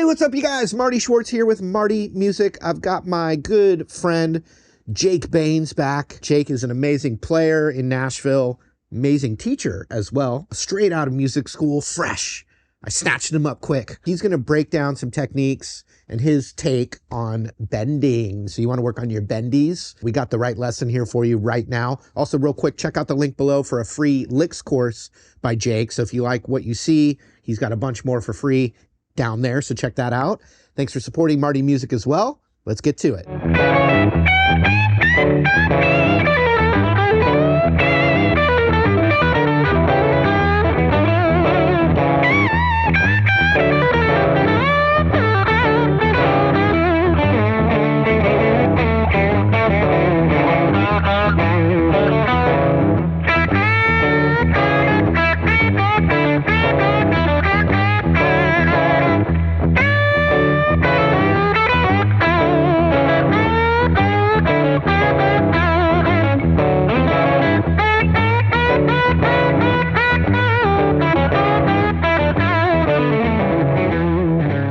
what's up, you guys? Marty Schwartz here with Marty Music. I've got my good friend Jake Baynes back. Jake is an amazing player in Nashville, amazing teacher as well, straight out of music school, fresh. I snatched him up quick. He's going to break down some techniques and his take on bending. So you want to work on your bendies? We got the right lesson here for you right now. Also, real quick, check out the link below for a free licks course by Jake. So if you like what you see, he's got a bunch more for free down there, so check that out. Thanks for supporting Marty Music as well. Let's get to it.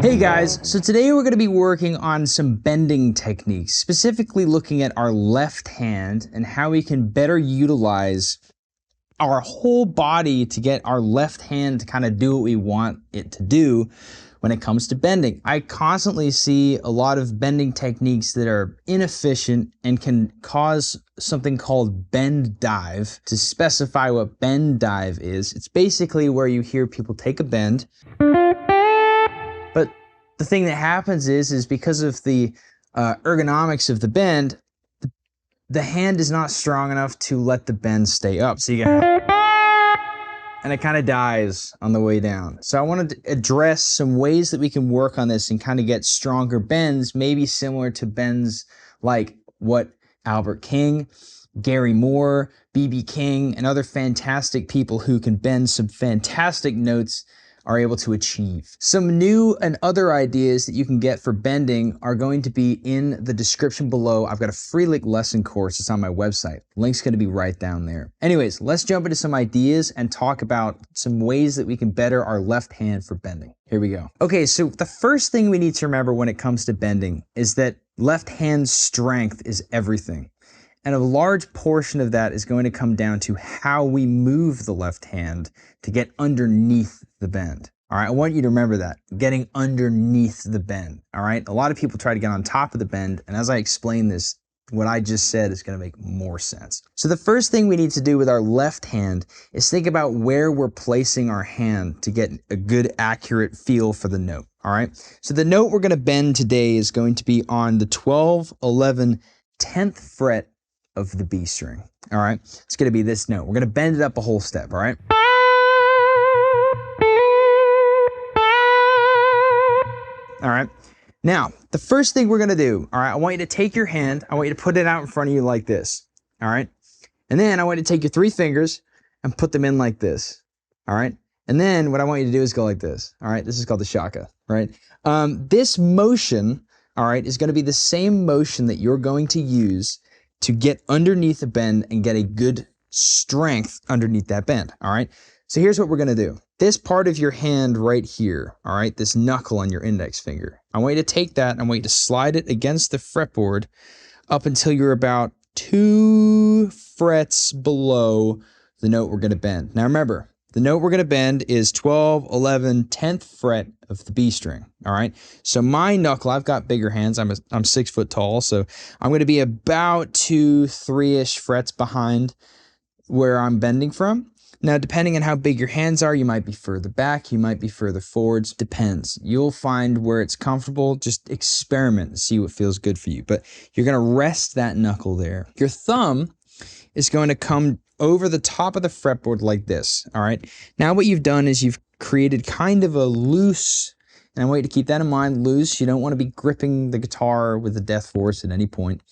Hey guys, so today we're going to be working on some bending techniques, specifically looking at our left hand and how we can better utilize our whole body to get our left hand to kind of do what we want it to do when it comes to bending. I constantly see a lot of bending techniques that are inefficient and can cause something called bend dive. To specify what bend dive is, it's basically where you hear people take a bend, but the thing that happens is because of the ergonomics of the bend, the hand is not strong enough to let the bend stay up. So you get, and it kind of dies on the way down. So I wanted to address some ways that we can work on this and kind of get stronger bends, maybe similar to bends like what Albert King, Gary Moore, B.B. King, and other fantastic people who can bend some fantastic notes are able to achieve. Some new and other ideas that you can get for bending are going to be in the description below. I've got a free lick lesson course. It's on my website. Link's going to be right down there. Anyways, let's jump into some ideas and talk about some ways that we can better our left hand for bending. Here we go. Okay, so the first thing we need to remember when it comes to bending is that left hand strength is everything. And a large portion of that is going to come down to how we move the left hand to get underneath the bend. All right, I want you to remember that, getting underneath the bend. All right, a lot of people try to get on top of the bend, and as I explain this, what I just said is going to make more sense. So the first thing we need to do with our left hand is think about where we're placing our hand to get a good, accurate feel for the note. All right, so the note we're going to bend today is going to be on the 12, 11, 10th fret of the B string. All right, it's going to be this note. We're going to bend it up a whole step. All right. All right. Now, the first thing we're going to do, all right, I want you to take your hand. I want you to put it out in front of you like this. All right. And then I want you to take your 3 fingers and put them in like this. All right. And then what I want you to do is go like this. All right. This is called the Shaka. Right. This motion, all right, is going to be the same motion that you're going to use to get underneath the bend and get a good strength underneath that bend. All right. So here's what we're going to do. This part of your hand right here, all right, this knuckle on your index finger, I want you to take that and I want you to slide it against the fretboard up until you're about 2 frets below the note we're going to bend. Now remember, the note we're going to bend is 12, 11, 10th fret of the B string, all right? So my knuckle, I've got bigger hands. I'm 6 foot tall, so I'm going to be about 2, 3-ish frets behind where I'm bending from. Now, depending on how big your hands are, you might be further back, you might be further forwards, depends. You'll find where it's comfortable, just experiment and see what feels good for you. But you're going to rest that knuckle there. Your thumb is going to come over the top of the fretboard like this, all right? Now what you've done is you've created kind of a loose, and I want you to keep that in mind, loose. You don't want to be gripping the guitar with the death force at any point.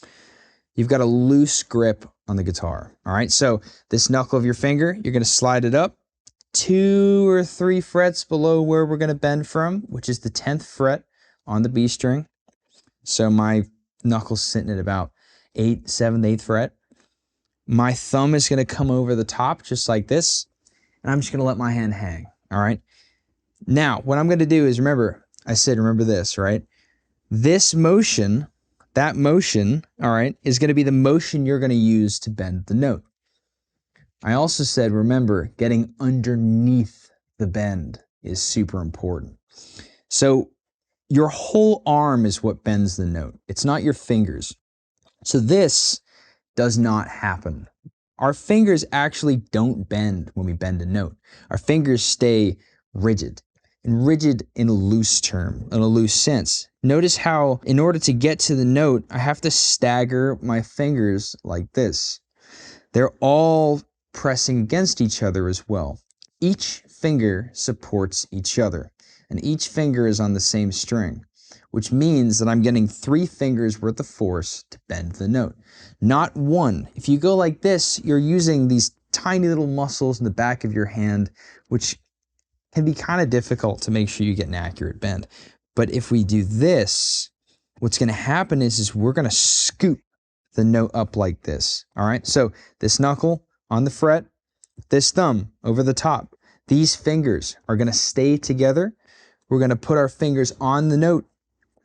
You've got a loose grip on the guitar, all right? So this knuckle of your finger, you're going to slide it up 2 or 3 frets below where we're going to bend from, which is the 10th fret on the B string. So my knuckle's sitting at about 7th, 8th fret. My thumb is going to come over the top just like this, and I'm just going to let my hand hang, all right? Now, what I'm going to do is, remember, I said, remember this, right? This motion, that motion, all right, is going to be the motion you're going to use to bend the note. I also said, remember, getting underneath the bend is super important. So your whole arm is what bends the note. It's not your fingers. So this does not happen. Our fingers actually don't bend when we bend a note. Our fingers stay rigid, and rigid in a loose term, in a loose sense. Notice how, in order to get to the note, I have to stagger my fingers like this. They're all pressing against each other as well. Each finger supports each other, and each finger is on the same string, which means that I'm getting 3 fingers worth of force to bend the note, not 1. If you go like this, you're using these tiny little muscles in the back of your hand, which can be kind of difficult to make sure you get an accurate bend. But if we do this, what's going to happen is we're going to scoop the note up like this. All right, so this knuckle on the fret, this thumb over the top. These fingers are going to stay together. We're going to put our fingers on the note.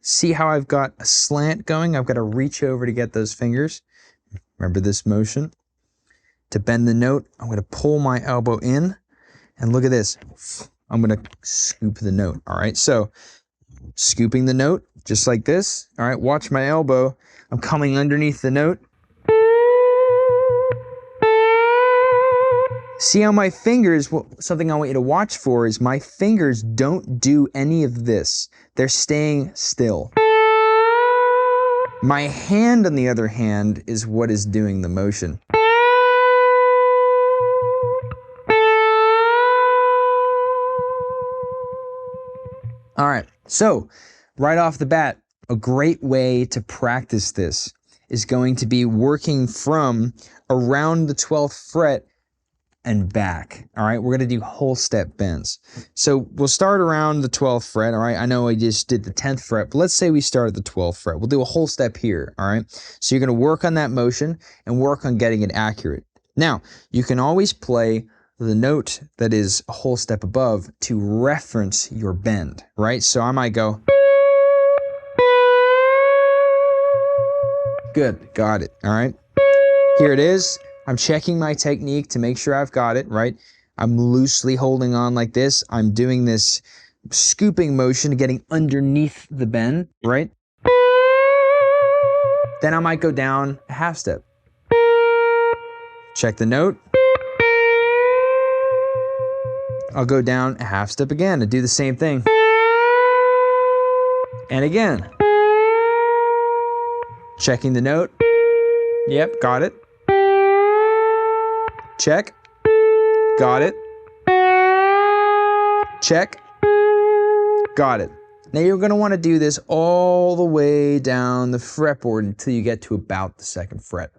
See how I've got a slant going? I've got to reach over to get those fingers. Remember this motion? To bend the note, I'm going to pull my elbow in, and look at this. I'm going to scoop the note. All right, so scooping the note just like this. All right, watch my elbow. I'm coming underneath the note. See how my fingers, something I want you to watch for is my fingers don't do any of this. They're staying still. My hand, on the other hand, is what is doing the motion. All right, so right off the bat, a great way to practice this is going to be working from around the 12th fret and back. All right, we're going to do whole step bends. So we'll start around the 12th fret. All right, I know I just did the 10th fret, but let's say we start at the 12th fret. We'll do a whole step here. All right, so you're going to work on that motion and work on getting it accurate. Now, you can always play the note that is a whole step above to reference your bend, right? So I might go, good, got it, all right? Here it is. I'm checking my technique to make sure I've got it, right? I'm loosely holding on like this. I'm doing this scooping motion, getting underneath the bend, right? Then I might go down a half step. Check the note. I'll go down a half step again and do the same thing. And again. Checking the note. Yep, got it. Check. Got it. Check. Got it. Now you're going to want to do this all the way down the fretboard until you get to about the 2nd fret.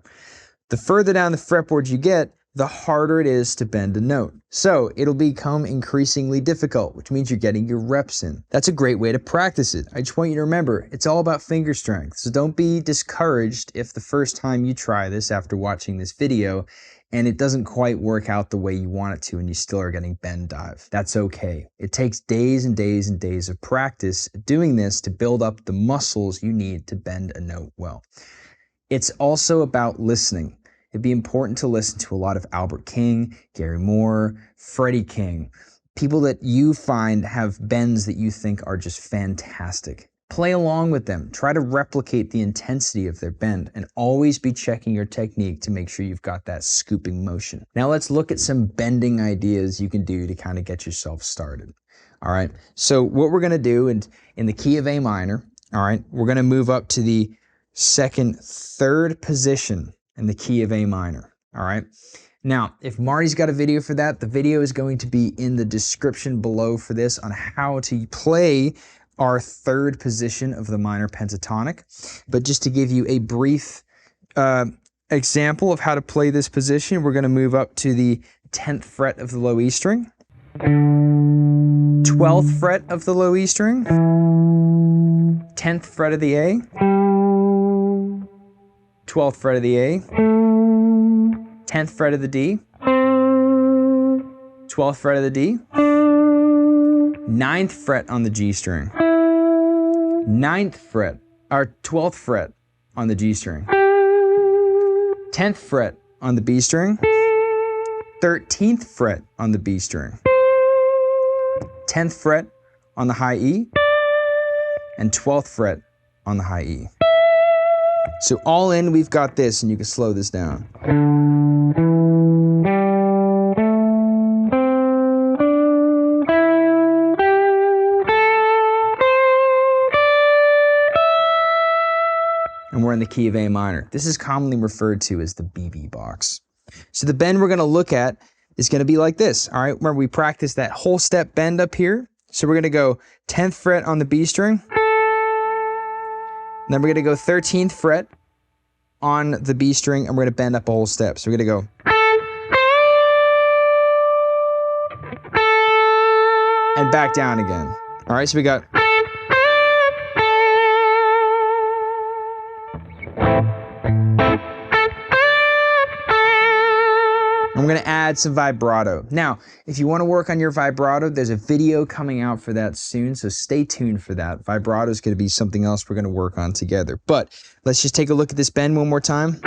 The further down the fretboard you get, the harder it is to bend a note. So it'll become increasingly difficult, which means you're getting your reps in. That's a great way to practice it. I just want you to remember, it's all about finger strength. So don't be discouraged if the first time you try this after watching this video and it doesn't quite work out the way you want it to and you still are getting bend dive. That's okay. It takes days and days and days of practice doing this to build up the muscles you need to bend a note well. It's also about listening. It'd be important to listen to a lot of Albert King, Gary Moore, Freddie King, people that you find have bends that you think are just fantastic. Play along with them. Try to replicate the intensity of their bend and always be checking your technique to make sure you've got that scooping motion. Now let's look at some bending ideas you can do to kind of get yourself started. All right, so what we're gonna do in the key of A minor, all right, we're gonna move up to the 2nd, 3rd position in the key of A minor, all right? Now, if Marty's got a video for that, the video is going to be in the description below for this on how to play our 3rd position of the minor pentatonic. But just to give you a brief example of how to play this position, we're gonna move up to the 10th fret of the low E string, 12th fret of the low E string, 10th fret of the A, 12th fret of the A, 10th fret of the D, 12th fret of the D, 9th fret on the G string, 9th fret, or 12th fret on the G string, 10th fret on the B string, 13th fret on the B string, 10th fret on the high E, and 12th fret on the high E. So all in, we've got this, and you can slow this down. And we're in the key of A minor. This is commonly referred to as the BB box. So the bend we're gonna look at is gonna be like this, all right? Remember, we practiced that whole step bend up here. So we're gonna go 10th fret on the B string. Then we're gonna go 13th fret on the B string, and we're gonna bend up a whole step. So we're gonna go. And back down again. All right, so we got. I'm gonna add some vibrato. Now, if you wanna work on your vibrato, there's a video coming out for that soon, so stay tuned for that. Vibrato is gonna be something else we're gonna work on together. But let's just take a look at this bend one more time.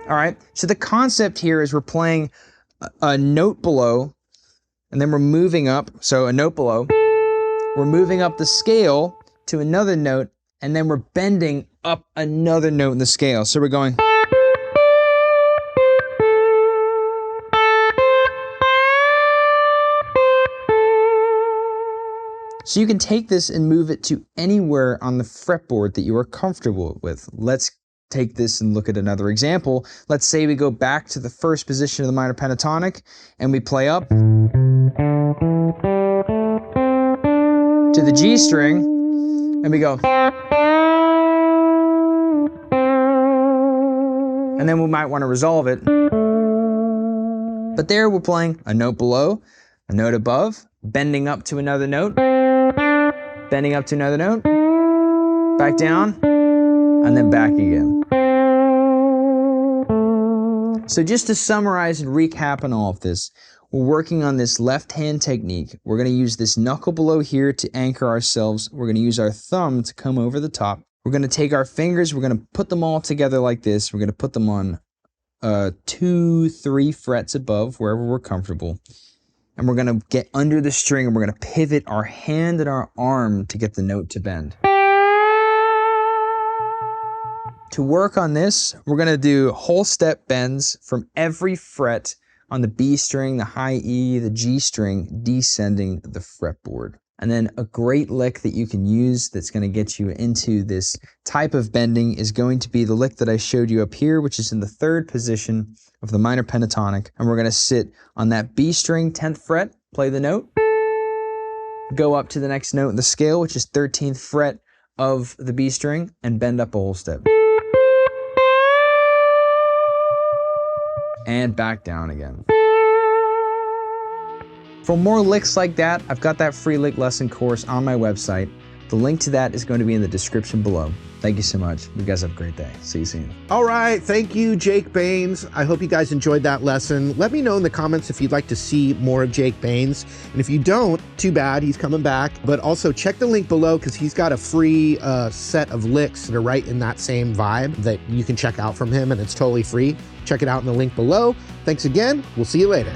All right, so the concept here is we're playing a note below, and then we're moving up, so a note below. We're moving up the scale to another note, and then we're bending up another note in the scale. So we're going. So you can take this and move it to anywhere on the fretboard that you are comfortable with. Let's take this and look at another example. Let's say we go back to the first position of the minor pentatonic and we play up to the G string and we go. And then we might want to resolve it. But there we're playing a note below, a note above, bending up to another note, bending up to another note, back down, and then back again. So just to summarize and recap on all of this, we're working on this left hand technique. We're going to use this knuckle below here to anchor ourselves. We're going to use our thumb to come over the top. We're going to take our fingers, we're going to put them all together like this. We're going to put them on 2, 3 frets above, wherever we're comfortable. And we're going to get under the string and we're going to pivot our hand and our arm to get the note to bend. To work on this, we're going to do whole step bends from every fret on the B string, the high E, the G string, descending the fretboard. And then a great lick that you can use that's going to get you into this type of bending is going to be the lick that I showed you up here, which is in the 3rd position of the minor pentatonic. And we're going to sit on that B string, 10th fret, play the note, go up to the next note in the scale, which is 13th fret of the B string, and bend up a whole step. And back down again. For more licks like that, I've got that free lick lesson course on my website. The link to that is going to be in the description below. Thank you so much. You guys have a great day. See you soon. All right. Thank you, Jake Baynes. I hope you guys enjoyed that lesson. Let me know in the comments if you'd like to see more of Jake Baynes. And if you don't, too bad, he's coming back. But also check the link below because he's got a free set of licks that are right in that same vibe that you can check out from him, and it's totally free. Check it out in the link below. Thanks again. We'll see you later.